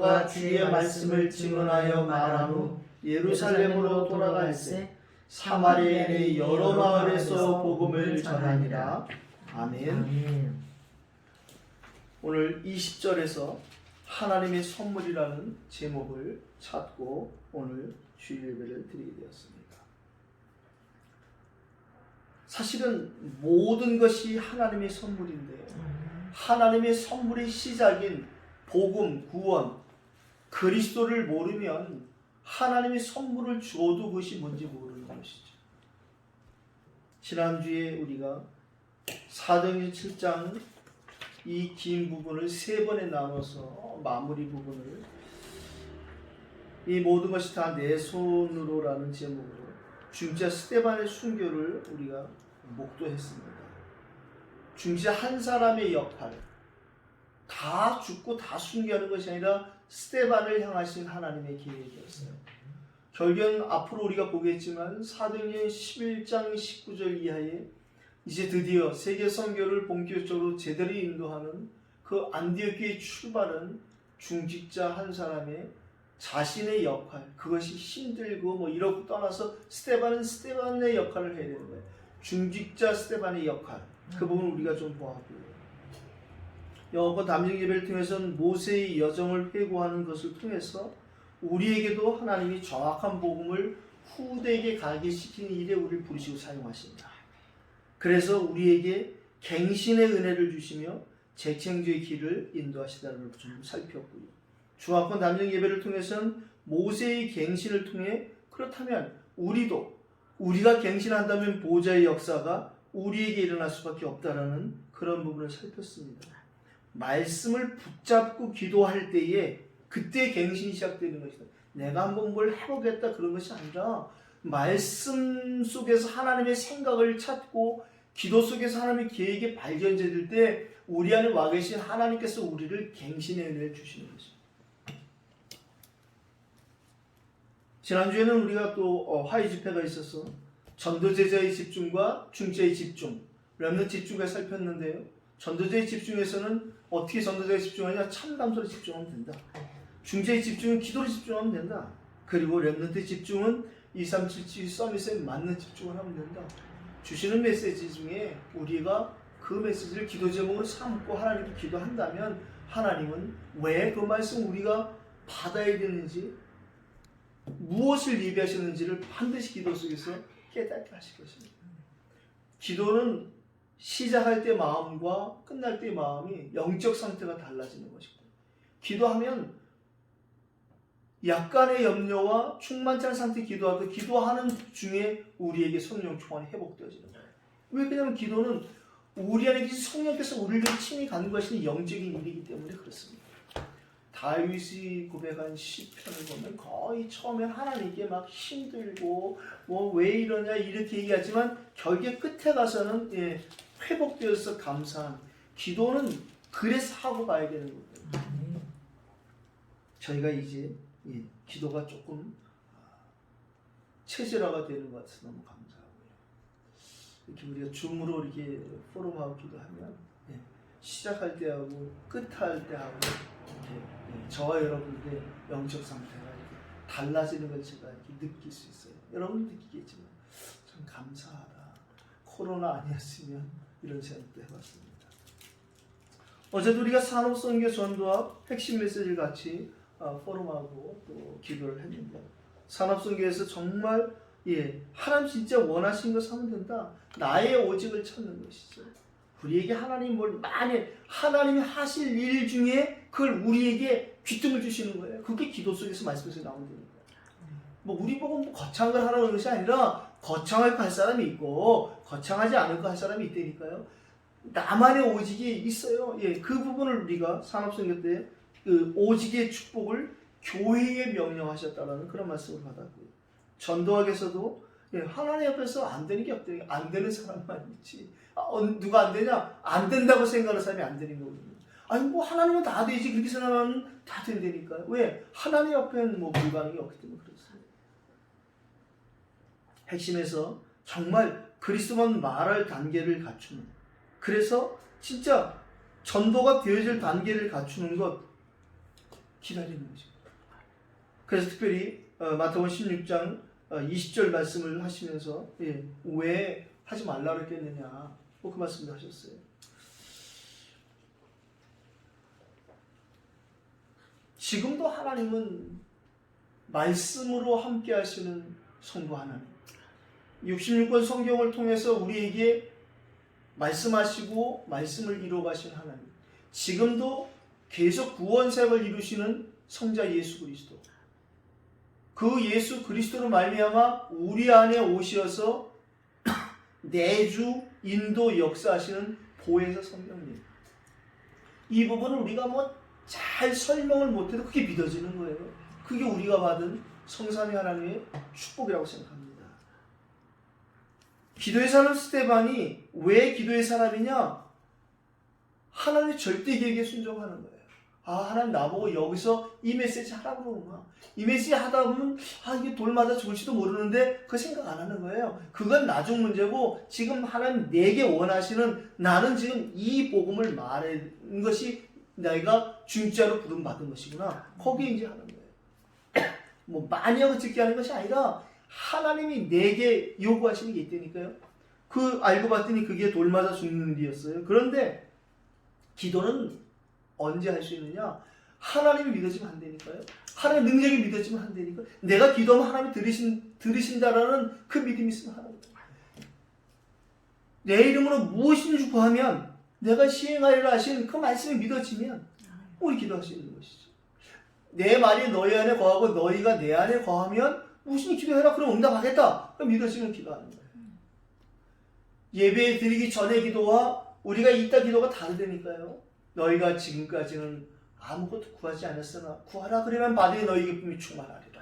사도가 주의 말씀을 증언하여 말한 후 예루살렘으로 돌아갈새 사마리아의 내 여러 마을에서 복음을 전하니라. 아멘. 오늘 20절에서 하나님의 선물이라는 제목을 찾고 오늘 주일 예배를 드리게 되었습니다. 사실은 모든 것이 하나님의 선물인데요. 하나님의 선물의 시작인 복음, 구원, 그리스도를 모르면 하나님의 선물을 주어도 그것이 뭔지 모르는 것이죠. 지난주에 우리가 사도행전 7장 이 긴 부분을 세 번에 나눠서 마무리 부분을 이 모든 것이 다 내 손으로라는 제목으로 중지자 스데반의 순교를 우리가 목도했습니다. 중지자 한 사람의 역할, 다 죽고 다 순교하는 것이 아니라 스데반을 향하신 하나님의 계획이었어요. 결국은 앞으로 우리가 보겠지만 사도행전 11장 19절 이하에 이제 드디어 세계 선교를 본격적으로 제대로 인도하는 그 안디옥교의 출발은 중직자 한 사람의 자신의 역할, 그것이 힘들고 이렇고 떠나서 스데반은 스데반의 역할을 해야 되는 거예요. 중직자 스데반의 역할, 그 부분을 우리가 좀 보았고요. 여호와 담임 예배를 통해서는 모세의 여정을 회고하는 것을 통해서 우리에게도 하나님이 정확한 복음을 후대에게 가게 시키는 일에 우리를 부르시고 사용하십니다. 그래서 우리에게 갱신의 은혜를 주시며 재창조의 길을 인도하시다는 걸 좀 살폈고요. 중화권 담임 예배를 통해서는 모세의 갱신을 통해 그렇다면 우리가 갱신한다면 보좌의 역사가 우리에게 일어날 수밖에 없다라는 그런 부분을 살폈습니다. 말씀을 붙잡고 기도할 때에 그때 갱신이 시작되는 것이다. 내가 한번 뭘 해보겠다 그런 것이 아니라 말씀 속에서 하나님의 생각을 찾고 기도 속에서 하나님의 계획이 발견될 때 우리 안에 와 계신 하나님께서 우리를 갱신의 은혜를 주시는 것입니다. 지난주에는 우리가 또 화의 집회가 있어서 전도제자의 집중과 중재의 집중, 렘넌트 집중을 살폈는데요. 전도제의 집중에서는 어떻게 전도제에 집중하냐? 참담소에 집중하면 된다. 중재의 집중은 기도에 집중하면 된다. 그리고 렘넌트 집중은 2377 서밋에 맞는 집중을 하면 된다. 주시는 메시지 중에 우리가 그 메시지를 기도 제목으로 삼고 하나님께 기도한다면 하나님은 왜 그 말씀 우리가 받아야 되는지, 무엇을 예비하셨는지를 반드시 기도 속에서 깨닫게 하실 것입니다. 기도는 시작할 때 마음과 끝날 때 마음이 영적 상태가 달라지는 것이고, 기도하면 약간의 염려와 충만치 않은 상태 기도하고 기도하는 중에 우리에게 성령 충만이 회복되어지는 거예요. 왜? 왜냐하면 기도는 우리 안에 성령께서 우리를 친히 가는 것이 영적인 일이기 때문에 그렇습니다. 다윗이 고백한 시편을 보면 거의 처음엔 하나님께 막 힘들고 왜 이러냐 이렇게 얘기하지만 결국에 끝에 가서는 회복되어서 감사한 기도는 그래서 하고 가야 되는 거예요. 저희가 이제 기도가 조금 체질화가 되는 것 같아서 너무 감사하고요. 이렇게 우리가 줌으로 이렇게 포럼하고 기도하면 시작할 때 하고 끝할 때 하고 저와 여러분들의 영적 상태가 이렇게 달라지는 걸 제가 이렇게 느낄 수 있어요. 여러분도 느끼겠지만 참 감사하다. 코로나 아니었으면 이런 생각도 해봤습니다. 어제도 우리가 산업선교 전도와 핵심 메시지를 같이 포럼하고 또 기도를 했는데, 산업선교에서 정말 하나님 진짜 원하신 것 하면 된다. 나의 오직을 찾는 것이죠. 우리에게 하나님 하나님이 하실 일 중에 그걸 우리에게 귀뜸을 주시는 거예요. 그게 기도 속에서 말씀에서 나오는 거예요. 우리 보고 거창한 걸 하라는 것이 아니라 거창하게 할 사람이 있고 거창하지 않을 거 할 사람이 있다니까요. 나만의 오직이 있어요. 그 부분을 우리가 산업선교 때 그 오직의 축복을 교회에 명령하셨다라는 그런 말씀을 받았고요. 전도학에서도 하나님 앞에서 안 되는 게 없대요. 안 되는 사람만 있지. 누가 안 되냐? 안 된다고 생각하는 사람이 안 되는 거거든요. 아니 하나님은 다 되지 그렇게 생각하면 다 된다니까요. 왜? 하나님 앞에는 불가능이 없기 때문에 그렇습니다. 핵심에서 정말 그리스도만 말할 단계를 갖추는, 그래서 진짜 전도가 되어질 단계를 갖추는 것, 기다리는 거죠. 그래서 특별히 마태복음 16장 20절 말씀을 하시면서 왜 하지 말라고 했겠느냐 그 말씀도 하셨어요. 지금도 하나님은 말씀으로 함께 하시는 성부 하나님, 66권 성경을 통해서 우리에게 말씀하시고 말씀을 이루어가시는 하나님, 지금도 계속 구원사역을 이루시는 성자 예수 그리스도, 그 예수 그리스도로 말미암아 우리 안에 오셔서 내주 인도 역사하시는 보혜사 성령님, 이 부분을 우리가 잘 설명을 못해도 그게 믿어지는 거예요. 그게 우리가 받은 성삼위 하나님의 축복이라고 생각합니다. 기도의 사람 스데반이 왜 기도의 사람이냐? 하나님의 절대 계획에 순종하는 거예요. 하나님 나보고 여기서 이 메시지 하라고 그러는구나. 이 메시지 하다 보면 이게 돌 맞아 죽을지도 모르는데 그 생각 안 하는 거예요. 그건 나중 문제고 지금 하나님 내게 원하시는, 나는 지금 이 복음을 말하는 것이 내가 중자로 부름받은 것이구나. 거기에 이제 하는 거예요. 많이 하고 듣게 하는 것이 아니라 하나님이 내게 요구하시는 게 있다니까요. 알고 봤더니 그게 돌 맞아 죽는 일이었어요. 그런데 기도는 언제 할 수 있느냐? 하나님이 믿어지면 안 되니까요. 하나님의 능력이 믿어지면 안 되니까. 내가 기도하면 하나님이 들으신다라는 그 믿음이 있으면 하는 거예요. 내 이름으로 무엇인지 구하면 내가 시행하리라 하신 그 말씀이 믿어지면 우리 기도할 수 있는 것이죠. 내 말이 너희 안에 거하고 너희가 내 안에 거하면 무엇인지 기도해라. 그럼 응답하겠다. 그럼 믿어지면 기도하는 거예요. 예배 드리기 전의 기도와 우리가 이따 기도가 다르다니까요. 너희가 지금까지는 아무것도 구하지 않았으나 구하라 그러면 받으니 너희 기쁨이 충만하리라.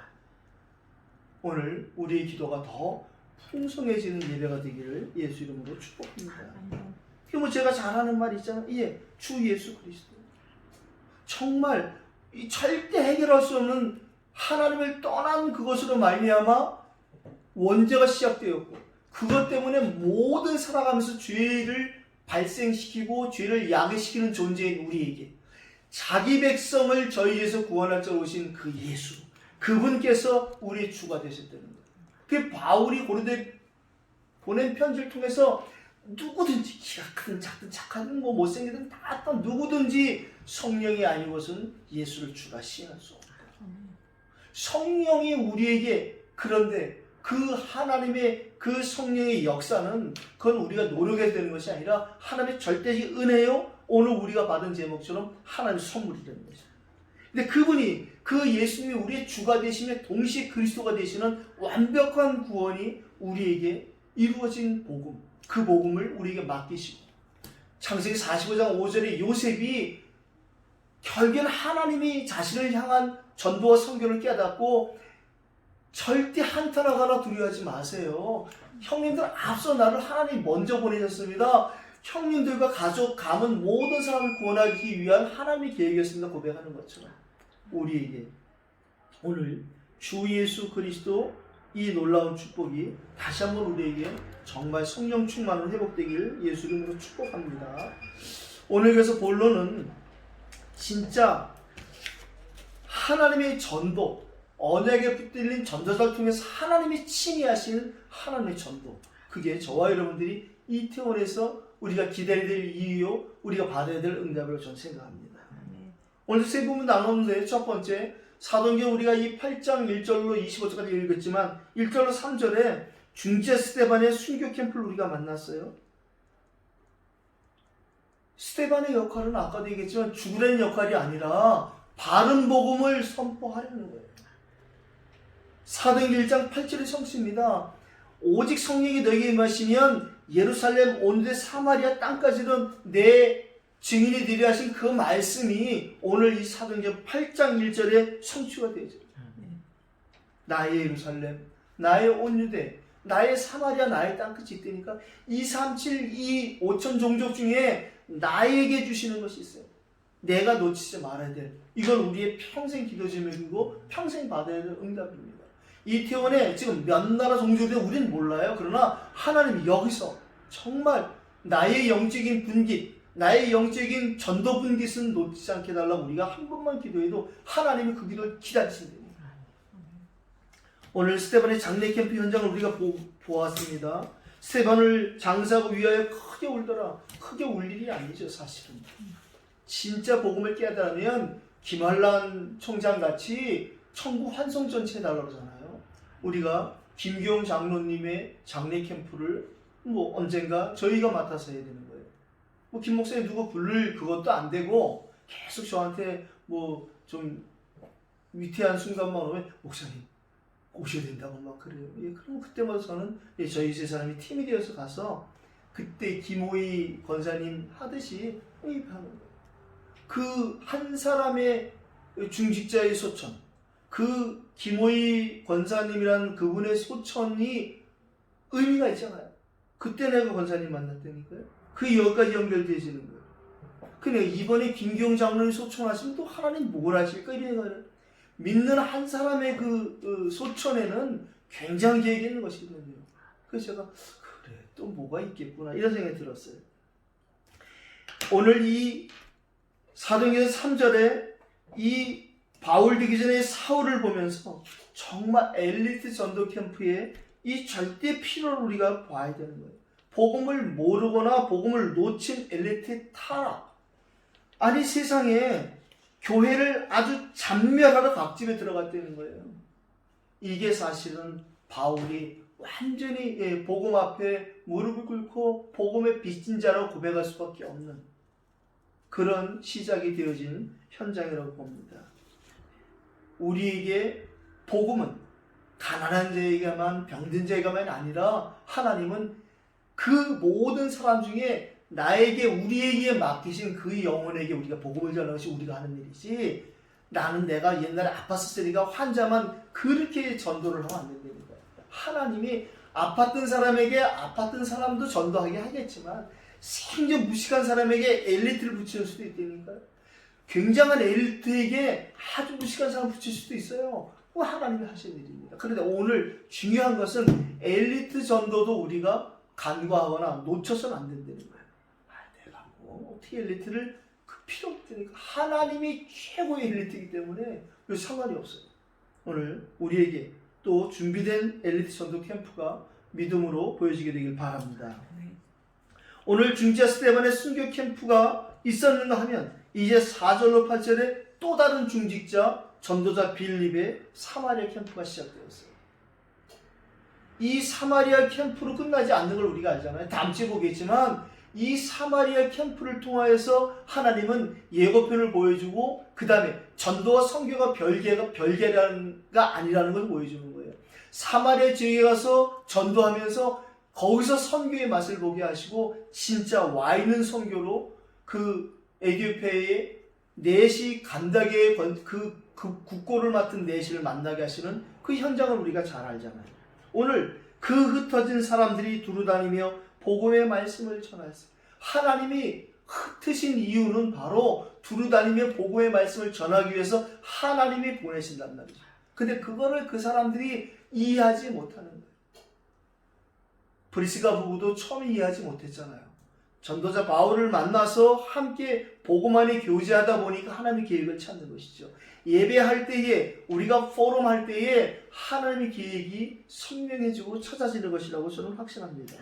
오늘 우리의 기도가 더 풍성해지는 예배가 되기를 예수 이름으로 축복합니다. 이게 제가 잘하는 말 있잖아요. 주 예수 그리스도. 정말 절대 해결할 수 없는 하나님을 떠난 그것으로 말미암아 원죄가 시작되었고, 그것 때문에 모든 살아가면서 죄를 발생시키고 죄를 야기시키는 존재인 우리에게 자기 백성을 저희에서 구원할 자 오신 그 예수, 그분께서 우리의 주가 되셨다는 거예요. 그 바울이 고린도에 보낸 편지를 통해서 누구든지 키가 크든 작든 착하든 못생기든 다 누구든지 성령이 아니고서는 예수를 주가 시행할 수 없다. 성령이 우리에게, 그런데 그 하나님의 그 성령의 역사는 그건 우리가 노력해야 되는 것이 아니라 하나님의 절대적 은혜요, 오늘 우리가 받은 제목처럼 하나님의 선물이라는 것이죠. 근데 그분이, 그 예수님이 우리의 주가 되시며 동시에 그리스도가 되시는 완벽한 구원이 우리에게 이루어진 복음, 그 복음을 우리에게 맡기시고, 창세기 45장 5절에 요셉이 결국에는 하나님이 자신을 향한 전도와 선교를 깨닫고 절대 한탄하거나 두려워하지 마세요. 형님들 앞서 나를 하나님이 먼저 보내셨습니다. 형님들과 가족, 가문 모든 사람을 구원하기 위한 하나님의 계획이었습니다. 고백하는 것처럼 우리에게 오늘 주 예수 그리스도 이 놀라운 축복이 다시 한번 우리에게 정말 성령 충만으로 회복되길 예수 이름으로 축복합니다. 오늘 그래서 본론은 진짜 하나님의 전도, 언약에 붙들린 전도자를 통해서 하나님이 친히 하시는 하나님의 전도, 그게 저와 여러분들이 이태원에서 우리가 기다려야 될 이유요, 우리가 받아야 될 응답으로 저는 생각합니다. 오늘 세 부분 나눴는데, 첫 번째 사도행전 우리가 이 8장 1절로 25절까지 읽었지만 1절로 3절에 중재 스데반의 순교 캠프를 우리가 만났어요. 스데반의 역할은 아까도 얘기했지만 죽으라는 역할이 아니라 바른 복음을 선포하려는 거예요. 사도행전 1장 8절의 성취입니다. 오직 성령이 너에게 임하시면 예루살렘 온데 사마리아 땅까지는 내 증인이 되려 하신 그 말씀이 오늘 이 사도행전 8장 1절에 성취가 되죠. 나의 예루살렘, 나의 온 유대, 나의 사마리아, 나의 땅끝이 있다니까. 237, 이 5천 종족 중에 나에게 주시는 것이 있어요. 내가 놓치지 말아야 될, 이건 우리의 평생 기도 제목이고 평생 받아야 될 응답입니다. 이태원에 지금 몇 나라 종족인지 우리는 몰라요. 그러나 하나님이 여기서 정말 나의 영적인 분깃, 나의 영적인 전도 분깃은 놓치지 않게 해달라고 우리가 한 번만 기도해도 하나님이 그 기도를 기다리신대요. 오늘 스테반의 장례 캠프 현장을 우리가 보았습니다. 스테반을 장사하고 위하여 크게 울더라. 크게 울 일이 아니죠, 사실은. 진짜 복음을 깨달으면 김한란 총장같이 천국 환송 전체 해달라고 그러잖아요. 우리가 김기용 장로님의 장례 캠프를 언젠가 저희가 맡아서 해야 되는 거예요. 김 목사님 누구 부를 그것도 안 되고 계속 저한테 좀 위태한 순간만 오면 목사님 오셔야 된다고 막 그래요. 그럼 그때마다 저는 저희 세 사람이 팀이 되어서 가서 그때 김호희 권사님 하듯이 회입하는 거예요. 그 한 사람의 중직자의 소천, 그 김호희 권사님이라는 그분의 소천이 의미가 있잖아요. 그때 내가 권사님 만났다니까요. 그 여기까지 연결되어지는 거예요. 근데 이번에 김기용 장로님 소천하시면 또 하나님 뭘 하실까 이런 거예요. 믿는 한 사람의 그 소천에는 굉장히 계획이 있는 것이거든요. 그래서 제가 그래 또 뭐가 있겠구나 이런 생각이 들었어요. 오늘 이 사도행전 3절에 이 바울 되기 전에 사울을 보면서 정말 엘리트 전도 캠프의 이 절대 필요를 우리가 봐야 되는 거예요. 복음을 모르거나 복음을 놓친 엘리트의 타락. 아니 세상에 교회를 아주 잔멸하러 각집에 들어갔다는 거예요. 이게 사실은 바울이 완전히 복음 앞에 무릎을 꿇고 복음의 빚진 자라고 고백할 수밖에 없는 그런 시작이 되어진 현장이라고 봅니다. 우리에게 복음은 가난한 자에게만 병든 자에게만 아니라 하나님은 그 모든 사람 중에 나에게 우리에게 맡기신 그 영혼에게 우리가 복음을 전하는 것이 우리가 하는 일이지 나는 내가 옛날에 아팠었으니까 환자만 그렇게 전도를 하면 안 된다는 거예요. 하나님이 아팠던 사람에게 아팠던 사람도 전도하게 하겠지만 생전 무식한 사람에게 엘리트를 붙이는 수도 있다니까요. 굉장한 엘리트에게 아주 무식한 사람 붙일 수도 있어요. 하나님이 하시는 일입니다. 그런데 오늘 중요한 것은 엘리트 전도도 우리가 간과하거나 놓쳐서는 안 된다는 거예요. 내가 어떻게 엘리트를 필요 없다니까. 하나님이 최고의 엘리트이기 때문에 상관이 없어요. 오늘 우리에게 또 준비된 엘리트 전도 캠프가 믿음으로 보여지게 되길 바랍니다. 오늘 중지자 스테반의 순교 캠프가 있었는가 하면 이제 4절로 8절에 또 다른 중직자 전도자 빌립의 사마리아 캠프가 시작되었어요. 이 사마리아 캠프로 끝나지 않는 걸 우리가 알잖아요. 다음 주에 보겠지만 이 사마리아 캠프를 통하여서 하나님은 예고편을 보여주고 그 다음에 전도와 선교가 별개가 아니라는 걸 보여주는 거예요. 사마리아 지역에 가서 전도하면서 거기서 선교의 맛을 보게 하시고 진짜 와 있는 선교로 그 에디오피아의 넷이 간다게의 그 국고를 맡은 넷을 만나게 하시는 그 현장을 우리가 잘 알잖아요. 오늘 그 흩어진 사람들이 두루다니며 복음의 말씀을 전하였어요. 하나님이 흩으신 이유는 바로 두루다니며 복음의 말씀을 전하기 위해서 하나님이 보내신단 말이죠. 근데 그거를 그 사람들이 이해하지 못하는 거예요. 브리스가 부부도 처음에 이해하지 못했잖아요. 전도자 바울을 만나서 함께 복음 안에 교제하다 보니까 하나님의 계획을 찾는 것이죠. 예배할 때에 우리가 포럼 할 때에 하나님의 계획이 선명해지고 찾아지는 것이라고 저는 확신합니다.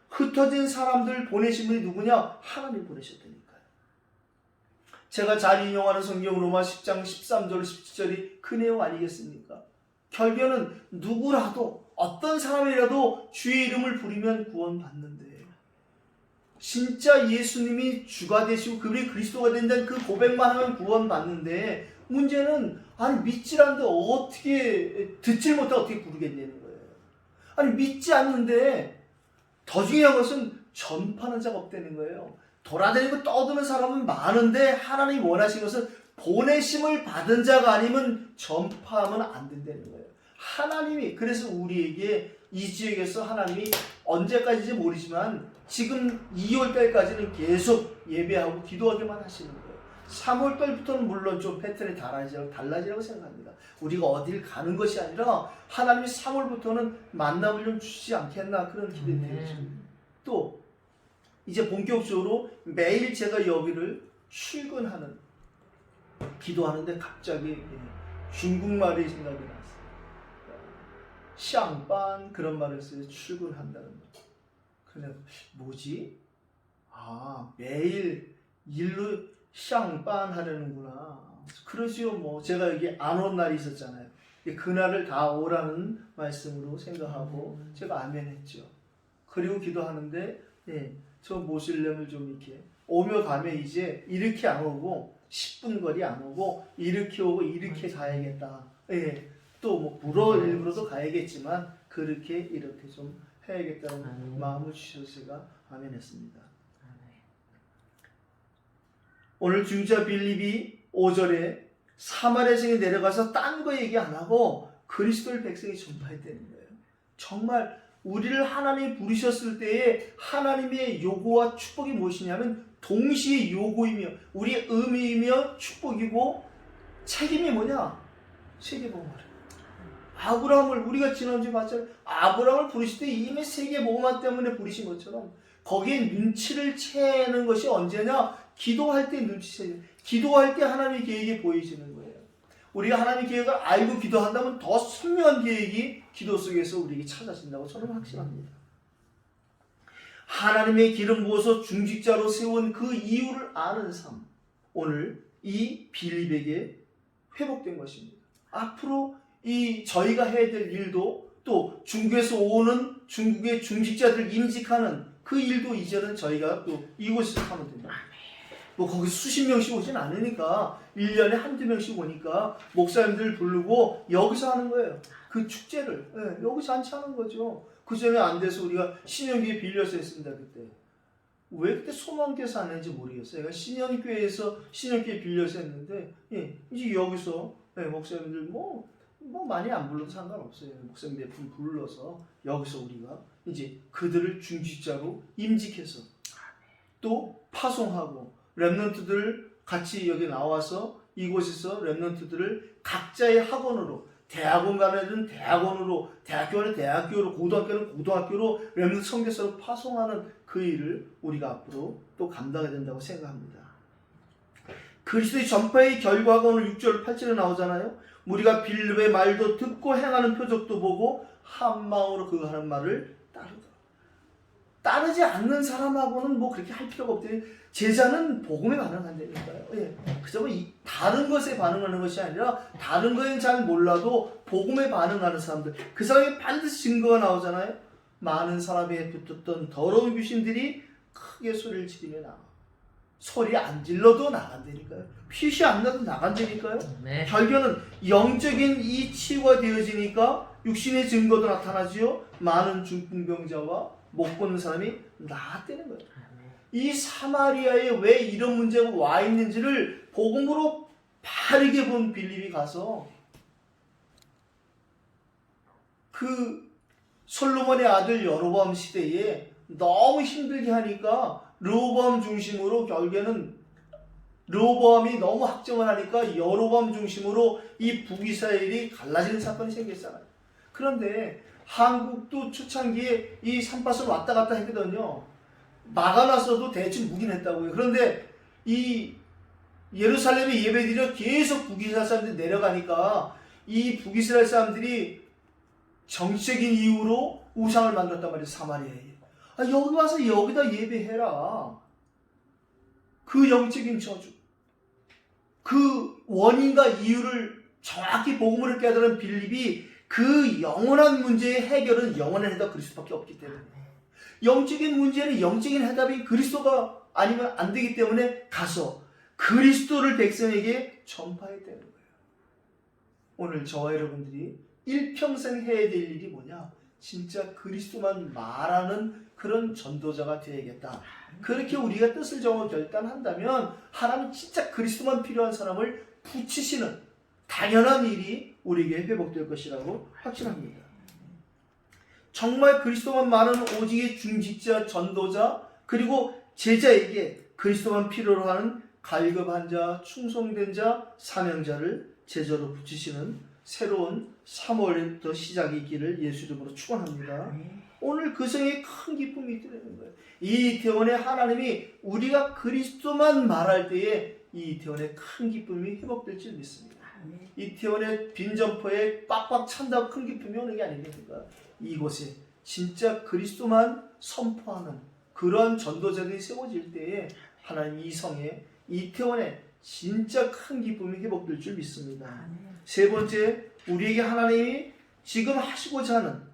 흩어진 사람들 보내신 분이 누구냐? 하나님 보내셨다니까요. 제가 잘 인용하는 성경 로마 10장 13절 17절이 그 내용 아니겠습니까? 결국에는 누구라도 어떤 사람이라도 주의 이름을 부르면 구원받는데 진짜 예수님이 주가 되시고 그분이 그리스도가 된다는 그 고백만 하면 구원받는데 문제는 아니 믿질 않는데 어떻게 듣질 못하고 어떻게 부르겠냐는 거예요. 아니 믿지 않는데 더 중요한 것은 전파하는 자가 없다는 거예요. 돌아다니고 떠드는 사람은 많은데 하나님이 원하신 것은 보내심을 받은 자가 아니면 전파하면 안 된다는 거예요. 하나님이 그래서 우리에게 이 지역에서 하나님이 언제까지인지 모르지만 지금 2월달까지는 계속 예배하고 기도하기만 하시는 거예요. 3월달부터는 물론 좀 패턴이 달라지라고 생각합니다. 우리가 어딜 가는 것이 아니라 하나님이 3월부터는 만남을 좀 주시지 않겠나 그런 기대가 되어집니다. 또 이제 본격적으로 매일 제가 여기를 출근하는, 기도하는데 갑자기 중국말이 생각이 났어요. 샹반, 그런 말을 써요. 출근한다는 말. 그냥 뭐지? 아, 매일 일로 샹반 하려는구나. 그러지요. 뭐 제가 여기 안 온 날이 있었잖아요. 그날을 다 오라는 말씀으로 생각하고 제가 아멘했죠. 그리고 기도하는데 저 모슬렘을 좀 이렇게 오며 가며 이제 이렇게 안 오고 10분 거리 안 오고 이렇게 오고 이렇게 가야겠다. 또 뭐 물어 일부러도 가야겠지만 그렇게 이렇게 좀 해야겠다는 마음을 주셔서 제가 아멘했습니다. 오늘 중자 빌립이 5절에 사마리아 성에 내려가서 딴 거 얘기 안 하고 그리스도를 백성이 전파했다는 거예요. 정말 우리를 하나님이 부르셨을 때에 하나님의 요구와 축복이 무엇이냐면 동시에 요구이며 우리의 의미이며 축복이고 책임이 뭐냐? 세계복음을. 아브라함을 우리가 지난주에 봤잖아요. 아브라함을 부르실 때 이미 세계복음화 때문에 부르신 것처럼 거기에 눈치를 채는 것이 언제냐? 기도할 때 눈치채는, 기도할 때 하나님의 계획이 보이시는 거예요. 우리가 하나님의 계획을 알고 기도한다면 더 선명한 계획이 기도 속에서 우리에게 찾아진다고 저는 확신합니다. 하나님의 기름 부어서 중직자로 세운 그 이유를 아는 삶, 오늘 이 빌립에게 회복된 것입니다. 앞으로 이 저희가 해야 될 일도 또 중국에서 오는 중국의 중직자들 임직하는 그 일도 이제는 저희가 또 이곳에서 하면 됩니다. 뭐 거기서 수십 명씩 오진 않으니까 1년에 한두 명씩 오니까 목사님들 부르고 여기서 하는 거예요. 그 축제를 여기서 잔치하는 거죠. 그 전에 안 돼서 우리가 신현교회 빌려서 했습니다. 그때 왜 그때 소망교회에서 안 했는지 모르겠어요. 제가 신현교회 빌려서 했는데 이제 여기서 목사님들 뭐 많이 안 불러도 상관없어요. 목사님 몇 분 불러서 여기서 우리가 이제 그들을 중직자로 임직해서 또 파송하고 렘넌트들 같이 여기 나와서 이곳에서 렘넌트들을 각자의 학원으로, 대학원 가는 애들은 대학원으로, 대학교는 대학교로, 고등학교는 고등학교로 렘넌트 선교사로 파송하는 그 일을 우리가 앞으로 또 감당해야 된다고 생각합니다. 그리스도의 전파의 결과가 오늘 6절 8절에 나오잖아요. 우리가 빌립의 말도 듣고 행하는 표적도 보고 한 마음으로 그 하는 말을 따르더라. 따르지 않는 사람하고는 뭐 그렇게 할 필요가 없대요. 제자는 복음에 반응한다니까요. 그저 다른 것에 반응하는 것이 아니라 다른 거에는 잘 몰라도 복음에 반응하는 사람들, 그 사람이 반드시 증거가 나오잖아요. 많은 사람에 붙었던 더러운 귀신들이 크게 소리를 지르며 나와. 소리 안 질러도 나간다니까요. 핏이 안 나도 나간다니까요. 네. 결국에는 영적인 이 치유가 되어지니까 육신의 증거도 나타나지요. 많은 중풍병자와 못 보는 사람이 나았다는 거예요. 이 사마리아에 왜 이런 문제가 와 있는지를 복음으로 바르게 본 빌립이 가서 그 솔로몬의 아들 여로보암 시대에 너무 힘들게 하니까 르호보암 중심으로 결국에는 르호보암이 너무 확정을 하니까 여로보암 중심으로 이 북이스라엘이 갈라지는 사건이 생겼잖아요. 그런데 한국도 초창기에 이 삼파선 왔다 갔다 했거든요. 막아놨어도 대충 묵인했다고요. 그런데 이 예루살렘에 예배드려 계속 북이스라엘 사람들이 내려가니까 이 북이스라엘 사람들이 정치적인 이유로 우상을 만들었단 말이에요. 사마리아에. 여기 와서 여기다 예배해라. 그 영적인 저주, 그 원인과 이유를 정확히 복음으로 깨달은 빌립이 그 영원한 문제의 해결은 영원한 해답 그리스도밖에 없기 때문에, 영적인 문제는 영적인 해답이 그리스도가 아니면 안 되기 때문에 가서 그리스도를 백성에게 전파해야 되는 거예요. 오늘 저와 여러분들이 일평생 해야 될 일이 뭐냐? 진짜 그리스도만 말하는 그런 전도자가 되어야겠다. 그렇게 우리가 뜻을 정하고 결단한다면 하나님 진짜 그리스도만 필요한 사람을 붙이시는 당연한 일이 우리에게 회복될 것이라고 확신합니다. 정말 그리스도만 말하는 오직의 중직자, 전도자, 그리고 제자에게 그리스도만 필요로 하는 갈급한 자, 충성된 자, 사명자를 제자로 붙이시는 새로운 3월부터 시작이 있기를 예수 이름으로 축원합니다. 오늘 그 성에 큰 기쁨이 있다는 거예요. 이 이태원에 하나님이 우리가 그리스도만 말할 때에 이 이태원에 큰 기쁨이 회복될 줄 믿습니다. 이태원의 빈 점퍼에 빡빡 찬다고 큰 기쁨이 오는 게 아닙니까? 이곳에 진짜 그리스도만 선포하는 그런 전도자들이 세워질 때에 하나님 이 성에 이태원에 진짜 큰 기쁨이 회복될 줄 믿습니다. 세 번째, 우리에게 하나님이 지금 하시고자 하는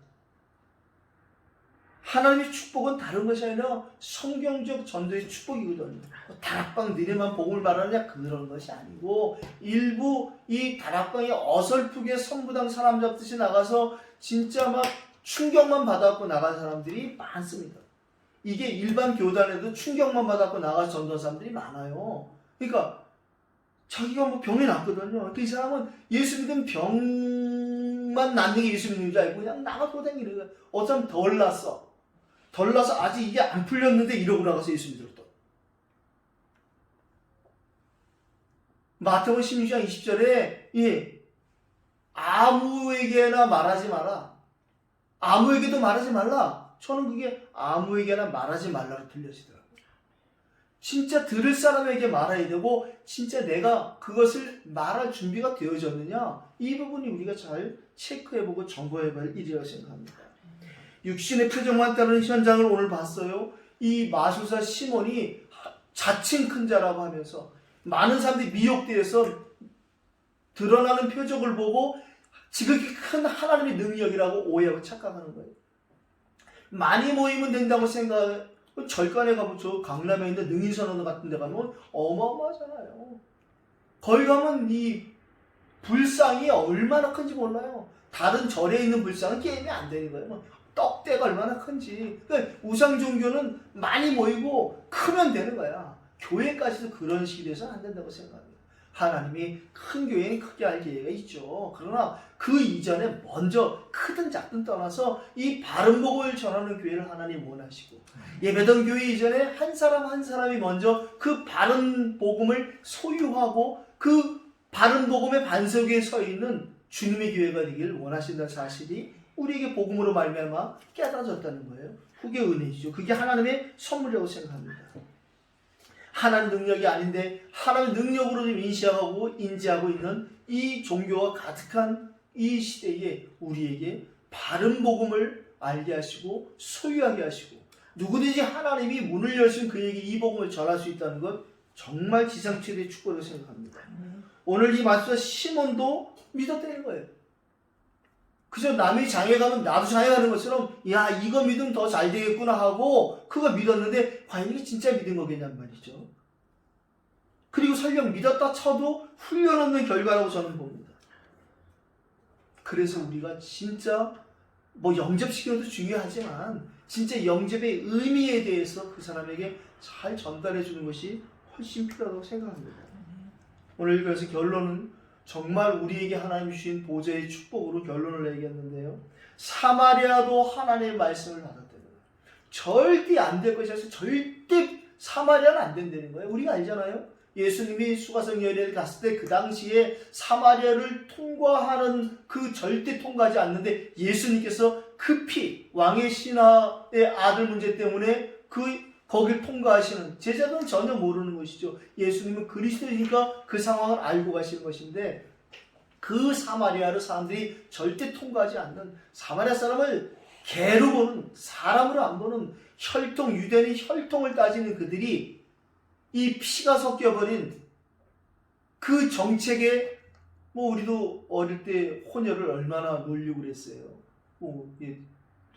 하나님의 축복은 다른 것이 아니라 성경적 전도의 축복이거든요. 다락방 너네만 복음을 말하느냐 그런 것이 아니고 일부 이 다락방에 어설프게 선부당 사람 잡듯이 나가서 진짜 막 충격만 받아갖고 나간 사람들이 많습니다. 이게 일반 교단에도 충격만 받아갖고 나가서 전도한 사람들이 많아요. 그러니까 자기가 뭐 병이 났거든요. 이 사람은 예수 믿으면 병만 낫는 게 예수 믿는 줄 알고 그냥 나가 도다니는 거야. 어쩌면 덜 났어. 덜 나서 아직 이게 안 풀렸는데 이러고 나가서 예수 믿었다. 마태복음 16장 20절에 아무에게나 말하지 마라. 아무에게도 말하지 말라. 저는 그게 아무에게나 말하지 말라고 들려지더라고요. 진짜 들을 사람에게 말해야 되고 진짜 내가 그것을 말할 준비가 되어졌느냐 이 부분이 우리가 잘 체크해보고 점검해봐야 할 일이라고 생각합니다. 육신의 표정만 따르는 현장을 오늘 봤어요. 이 마술사 시몬이 자칭 큰 자라고 하면서 많은 사람들이 미혹되어서 드러나는 표적을 보고 지극히 큰 하나님의 능력이라고 오해하고 착각하는 거예요. 많이 모이면 된다고 생각해. 절간에 가면 저 강남에 있는 능인선언 같은 데 가면 어마어마하잖아요. 거기 가면 이 불상이 얼마나 큰지 몰라요. 다른 절에 있는 불상은 게임이 안 되는 거예요. 떡대가 얼마나 큰지. 그러니까 우상 종교는 많이 모이고 크면 되는 거야. 교회까지도 그런 식이 돼서는 안 된다고 생각합니다. 하나님이 큰 교회는 크게 할 기회가 있죠. 그러나 그 이전에 먼저 크든 작든 떠나서 이 바른 복음을 전하는 교회를 하나님 원하시고 예배던 교회 이전에 한 사람 한 사람이 먼저 그 바른 복음을 소유하고 그 바른 복음의 반석 위에 서 있는 주님의 교회가 되기를 원하신다는 사실이 우리에게 복음으로 말미암아 깨달아졌다는 거예요. 그게 은혜이죠. 그게 하나님의 선물이라고 생각합니다. 하나님 능력이 아닌데 하나님 능력으로 인식하고 인지하고 있는 이 종교가 가득한 이 시대에 우리에게 바른 복음을 알게 하시고 소유하게 하시고 누구든지 하나님이 문을 여신 그에게 이 복음을 전할 수 있다는 것 정말 지상 최대의 축복이라고 생각합니다. 오늘 이 마술사 시몬도 믿었다는 거예요. 그저 남이 장에 가면 나도 장에 가는 것처럼 야 이거 믿으면 더 잘 되겠구나 하고 그거 믿었는데 과연 이게 진짜 믿은 거겠냔 말이죠. 그리고 설령 믿었다 쳐도 훈련 없는 결과라고 저는 봅니다. 그래서 우리가 진짜 뭐 영접시키는 것도 중요하지만 진짜 영접의 의미에 대해서 그 사람에게 잘 전달해 주는 것이 훨씬 필요하다고 생각합니다. 오늘 그래서 결론은 정말 우리에게 하나님 주신 보좌의 축복으로 결론을 내겠는데요. 사마리아도 하나님의 말씀을 받았다는 거예요. 절대 안 될 것이 아니라 절대 사마리아는 안 된다는 거예요. 우리가 알잖아요. 예수님이 수가성 여리에 갔을 때 그 당시에 사마리아를 통과하는 그 절대 통과하지 않는데 예수님께서 급히 왕의 신하의 아들 문제 때문에 거길 통과하시는 제자들은 전혀 모르는 것이죠. 예수님은 그리스도이니까 그 상황을 알고 가시는 것인데 그 사마리아를 사람들이 절대 통과하지 않는 사마리아 사람을 개로 보는 사람으로 안 보는 혈통 유대인의 혈통을 따지는 그들이 이 피가 섞여버린 그 정책에 뭐 우리도 어릴 때 혼혈을 얼마나 놀리고 그랬어요.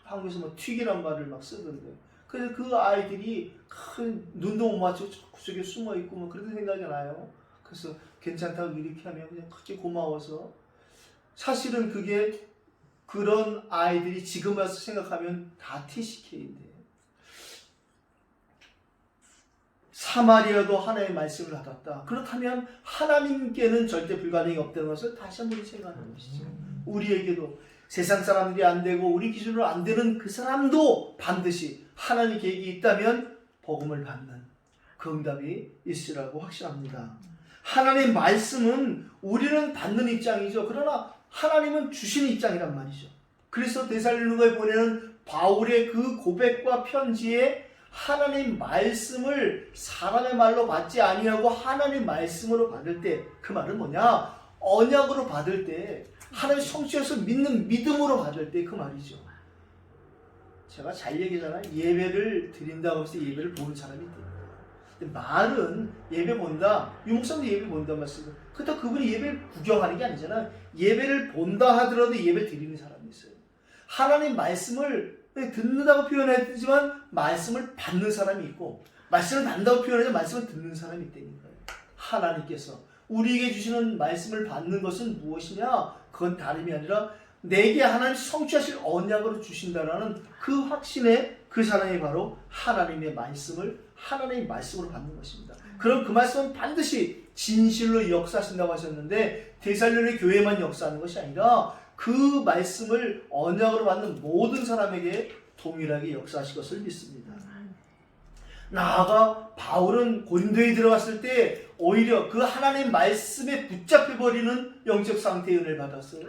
한국에서 뭐 튀기란 말을 막 쓰던데. 그래서 그 아이들이 큰 눈도 못 맞추고 구석에 숨어 있고 뭐 그런 생각이 나요. 그래서 괜찮다고 이렇게 하면 그냥 크게 고마워서 사실은 그게 그런 아이들이 지금 와서 생각하면 다 TCK인데 사마리아도 하나님의 말씀을 받았다. 그렇다면 하나님께는 절대 불가능이 없다는 것을 다시 한번 생각하는 것이죠. 우리에게도 세상 사람들이 안 되고 우리 기준으로 안 되는 그 사람도 반드시 하나님 계획이 있다면 복음을 받는 그 응답이 있으라고 확신합니다. 하나님의 말씀은 우리는 받는 입장이죠. 그러나 하나님은 주시는 입장이란 말이죠. 그래서 데살로니가에 보내는 바울의 그 고백과 편지에 하나님 말씀을 사람의 말로 받지 아니하고 하나님 말씀으로 받을 때, 그 말은 뭐냐? 언약으로 받을 때, 하나님 성취해서 믿는 믿음으로 받을 때 그 말이죠. 제가 잘 얘기하잖아요. 예배를 드린다고 해서 예배를 보는 사람이 있대요. 근데 말은 예배 본다, 유목사도 예배 본다 말씀을. 그렇다고 그분이 예배를 구경하는 게 아니잖아요. 예배를 본다 하더라도 예배 드리는 사람이 있어요. 하나님 말씀을 듣는다고 표현했지만 말씀을 받는 사람이 있고, 말씀을 받는다고 표현하지만 말씀을 듣는 사람이 있다니까요. 하나님께서 우리에게 주시는 말씀을 받는 것은 무엇이냐? 그건 다름이 아니라 내게 하나님 성취하실 언약으로 주신다라는 그 확신에 그 사람이 바로 하나님의 말씀을 하나님의 말씀으로 받는 것입니다. 그럼 그 말씀은 반드시 진실로 역사하신다고 하셨는데, 데살로니가 교회만 역사하는 것이 아니라 그 말씀을 언약으로 받는 모든 사람에게 동일하게 역사하실 것을 믿습니다. 나아가 바울은 고린도에 들어갔을 때 오히려 그 하나님의 말씀에 붙잡혀버리는 영적 상태의 은혜를 받았어요.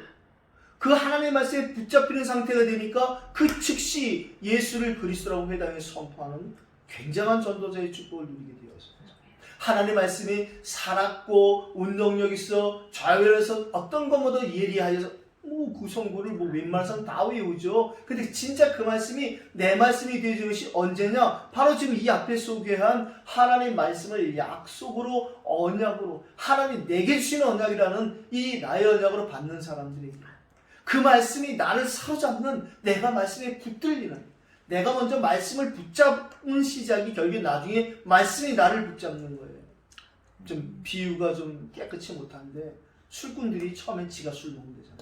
그 하나님의 말씀에 붙잡히는 상태가 되니까 그 즉시 예수를 그리스도라고 회당에 선포하는 굉장한 전도자의 축복을 누리게 되었습니다. 하나님의 말씀이 살았고 운동력 있어 좌우에서 어떤 것보다 예리하여서 그 성구를 웬만한 사람 다 외우죠. 근데 진짜 그 말씀이 내 말씀이 되어지는 것이 언제냐? 바로 지금 이 앞에 소개한 하나님 말씀을 약속으로, 언약으로, 하나님 내게 주시는 언약이라는 이 나의 언약으로 받는 사람들에게, 그 말씀이 나를 사로잡는, 내가 말씀에 붙들리는, 내가 먼저 말씀을 붙잡는 시작이 결국에 나중에 말씀이 나를 붙잡는 거예요. 좀 비유가 좀 깨끗이 못한데, 술꾼들이 처음엔 지가 술 먹는 데잖아요.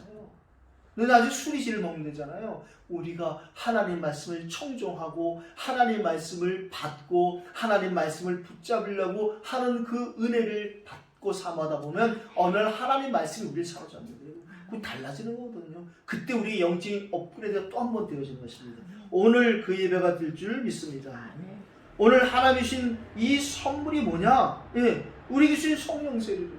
나중에 술이 지를 먹는 데잖아요. 우리가 하나님 말씀을 청종하고 하나님 말씀을 받고 하나님 말씀을 붙잡으려고 하는 그 은혜를 받고 삼아다 보면 어느 날 하나님 말씀이 우리를 사로잡는 거예요. 그거 달라지는 거거든요. 그때 우리의 영적인 업그레이드가 또 한 번 되어지는 것입니다. 오늘 그 예배가 될 줄 믿습니다. 오늘 하나님 주신 이 선물이 뭐냐? 우리에게 주신 성령 세례입니다.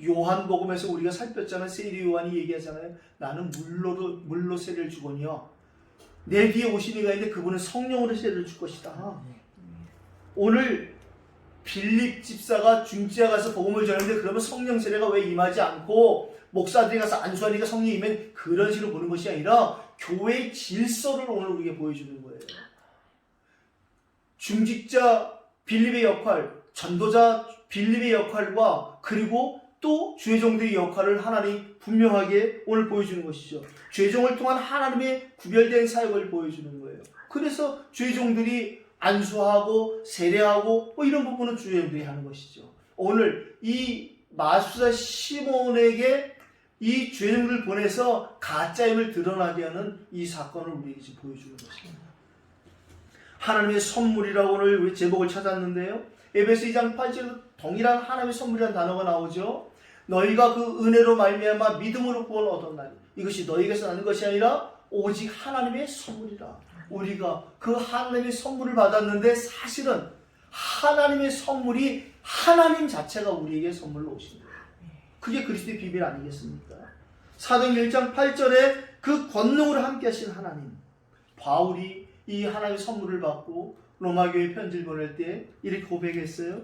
요한복음에서 우리가 살폈잖아요. 세례 요한이 얘기하잖아요. 나는 물로 세례를 주거니와 내 뒤에 오신 이가 있는데 그분은 성령으로 세례를 줄 것이다. 오늘 빌립 집사가 중지에 가서 복음을 전했는데 그러면 성령 세례가 왜 임하지 않고 목사들이 가서 안수하니까 성령이 임하면 그런 식으로 보는 것이 아니라 교회의 질서를 오늘 우리에게 보여주는 거예요. 중직자 빌립의 역할, 전도자 빌립의 역할과 그리고 또 죄종들의 역할을 하나님 분명하게 오늘 보여주는 것이죠. 죄종을 통한 하나님의 구별된 사역을 보여주는 거예요. 그래서 죄종들이 안수하고 세례하고 이런 부분은 죄종들이 하는 것이죠. 오늘 이 마술사 시몬에게 이 죄종들을 보내서 가짜임을 드러나게 하는 이 사건을 우리에게 지금 보여주는 것입니다. 하나님의 선물이라고 오늘 우리 제목을 찾았는데요. 에베소 2장 8절에도 동일한 하나님의 선물이라는 단어가 나오죠. 너희가 그 은혜로 말미암아 믿음으로 구원을 얻었나니 이것이 너희에게서 나는 것이 아니라 오직 하나님의 선물이라. 우리가 그 하나님의 선물을 받았는데 사실은 하나님의 선물이 하나님 자체가 우리에게 선물로 오신 거예요. 그게 그리스도의 비밀 아니겠습니까? 사도행전 1장 8절에 그 권능으로 함께 하신 하나님, 바울이 이 하나님의 선물을 받고 로마교회 편지를 보낼 때 이렇게 고백했어요.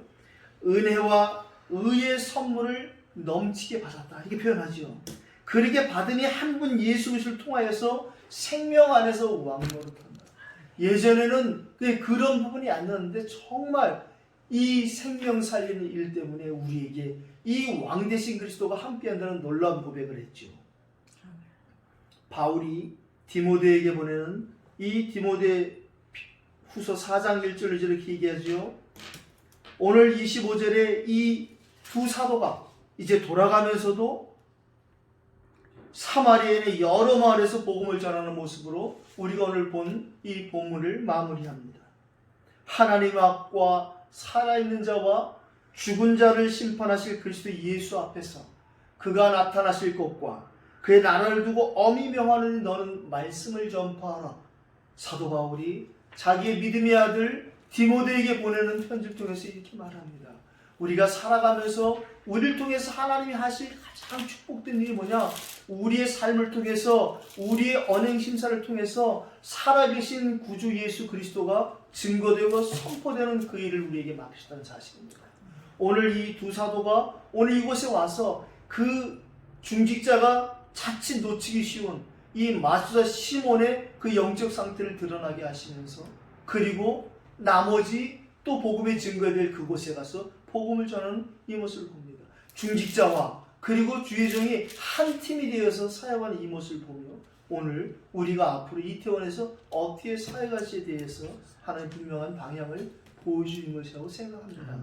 은혜와 의의 선물을 넘치게 받았다. 이렇게 표현하죠. 그렇게 받으니 한 분 예수 그리스도를 통하여서 생명 안에서 왕노릇한다. 예전에는 그런 부분이 안 나왔는데 정말 이 생명 살리는 일 때문에 우리에게 이 왕 대신 그리스도가 함께한다는 놀라운 고백을 했죠. 바울이 디모데에게 보내는 이 디모데 후서 4장 1절 2절을 이렇게 얘기하죠. 오늘 25절에 이 두 사도가 이제 돌아가면서도 사마리아의 여러 마을에서 복음을 전하는 모습으로 우리가 오늘 본 이 본문을 마무리합니다. 하나님 앞과 살아있는 자와 죽은 자를 심판하실 그리스도 예수 앞에서 그가 나타나실 것과 그의 나라를 두고 엄히 명하는 너는 말씀을 전파하라. 사도 바울이 자기의 믿음의 아들 디모데에게 보내는 편지를 통해서 이렇게 말합니다. 우리가 살아가면서 우리를 통해서 하나님이 하실 가장 축복된 일이 뭐냐? 우리의 삶을 통해서, 우리의 언행심사를 통해서 살아계신 구주 예수 그리스도가 증거되고 선포되는 그 일을 우리에게 맡기셨다는 사실입니다. 오늘 이 두 사도가 오늘 이곳에 와서 그 중직자가 자칫 놓치기 쉬운 이 마수사 시몬의 그 영적 상태를 드러나게 하시면서, 그리고 나머지 또 복음의 증거가 될 그곳에 가서 복음을 전하는 이 모습을 봅니다. 중직자와 그리고 주의 종이 한 팀이 되어서 사역하는 이 모습을 보며 오늘 우리가 앞으로 이태원에서 어떻게 사역할지에 대해서 하는 분명한 방향을 보여주는 것이라고 생각합니다.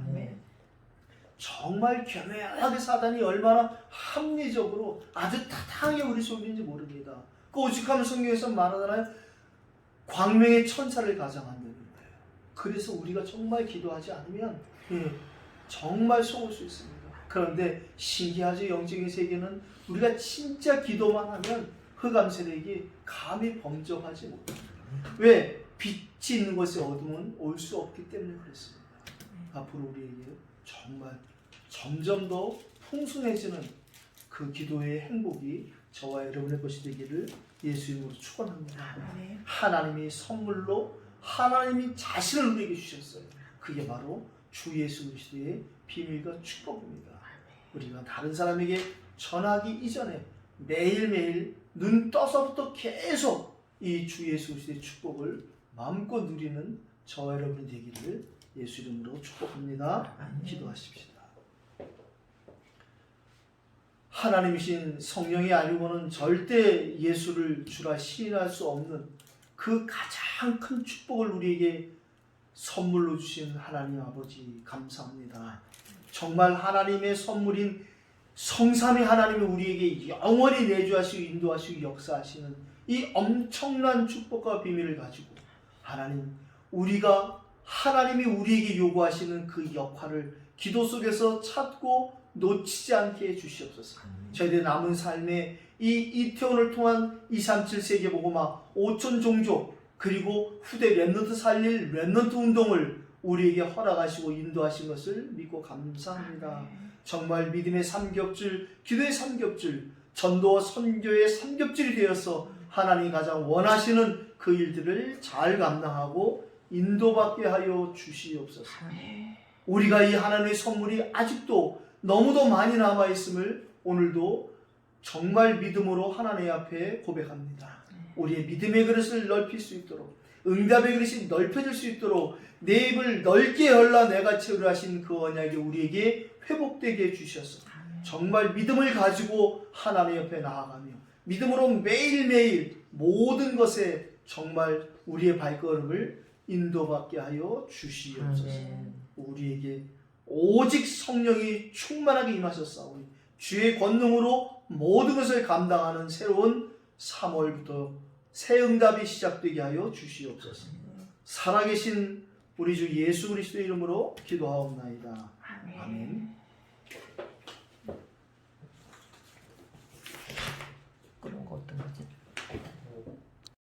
정말 교묘하게 사단이 얼마나 합리적으로 아주 타당하게 우리 속이는지 모릅니다. 그 오죽하면 성경에서 말하잖아요. 광명의 천사를 가장한다는 거예요. 그래서 우리가 정말 기도하지 않으면 정말 속을 수 있습니다. 그런데 신기하죠. 영적인 세계는 우리가 진짜 기도만 하면 흑암세력이 감히 범접하지 못합니다. 왜? 빛이 있는 곳에 어둠은 올 수 없기 때문에 그렇습니다. 앞으로 우리에게 정말 점점 더 풍성해지는 그 기도의 행복이 저와 여러분의 것이 되기를 예수 이름으로 축원합니다. 하나님이 선물로 하나님이 자신을 우리에게 주셨어요. 그게 바로 주 예수 그리스도의 비밀과 축복입니다. 우리가 다른 사람에게 전하기 이전에 매일매일 눈 떠서부터 계속 이 주 예수 그리스도의 축복을 마음껏 누리는 저와 여러분이 되기를 예수 이름으로 축복합니다. 기도하십시다. 하나님이신 성령이 아니고는 절대 예수를 주라 시인할 수 없는 그 가장 큰 축복을 우리에게 선물로 주신 하나님 아버지 감사합니다. 정말 하나님의 선물인 성삼위 하나님이 우리에게 영원히 내주하시고 인도하시고 역사하시는 이 엄청난 축복과 비밀을 가지고 하나님, 우리가 하나님이 우리에게 요구하시는 그 역할을 기도 속에서 찾고 놓치지 않게 해주시옵소서. 저희들의 남은 삶에 이 이태원을 통한 237 세계복음화 5천 종족 그리고 후대 렘넌트 살릴 렘넌트 운동을 우리에게 허락하시고 인도하신 것을 믿고 감사합니다. 정말 믿음의 삼겹줄, 기도의 삼겹줄, 전도와 선교의 삼겹줄이 되어서 하나님이 가장 원하시는 그 일들을 잘 감당하고 인도받게 하여 주시옵소서. 우리가 이 하나님의 선물이 아직도 너무도 많이 남아있음을 오늘도 정말 믿음으로 하나님 앞에 고백합니다. 우리의 믿음의 그릇을 넓힐 수 있도록, 응답의 그릇이 넓혀질 수 있도록 내 입을 넓게 열라 내가 채우려 하신 그 언약이 우리에게 회복되게 해주셔서 정말 믿음을 가지고 하나님 옆에 나아가며 믿음으로 매일매일 모든 것에 정말 우리의 발걸음을 인도받게 하여 주시옵소서. 우리에게 오직 성령이 충만하게 임하셨사오니 주의 권능으로 모든 것을 감당하는 새로운 3월부터 새 응답이 시작되게 하여 주시옵소서. 살아계신 우리 주 예수 그리스도의 이름으로 기도하옵나이다. 아멘.